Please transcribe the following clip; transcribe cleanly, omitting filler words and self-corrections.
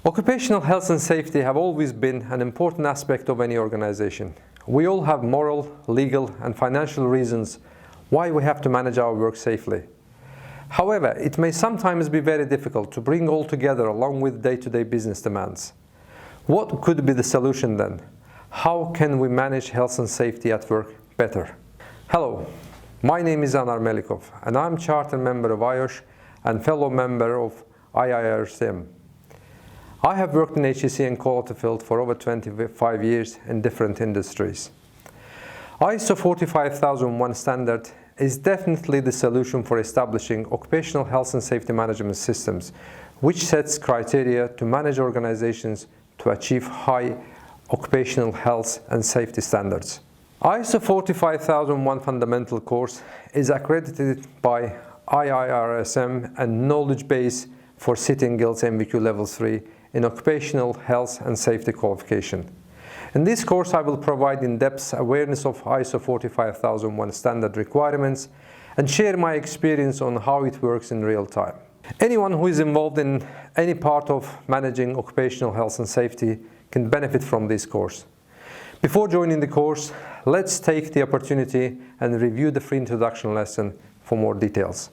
Occupational health and safety have always been an important aspect of any organization. We all have moral, legal, and financial reasons why we have to manage our work safely. However, it may sometimes be very difficult to bring all together along with day-to-day business demands. What could be the solution then? How can we manage health and safety at work better? Hello, my name is Anar Melikov, and I'm charter member of IOSH and fellow member of IIRCM. I have worked in HSE and quality field for over 25 years in different industries. ISO 45001 standard is definitely the solution for establishing occupational health and safety management systems, which sets criteria to manage organizations to achieve high occupational health and safety standards. ISO 45001 Fundamental course is accredited by IIRSM and knowledge base for Sitting Guilds MVQ Level 3 in occupational health and safety qualification. In this course, I will provide in-depth awareness of ISO 45001 standard requirements and share my experience on how it works in real time. Anyone who is involved in any part of managing occupational health and safety can benefit from this course. Before joining the course, let's take the opportunity and review the free introduction lesson for more details.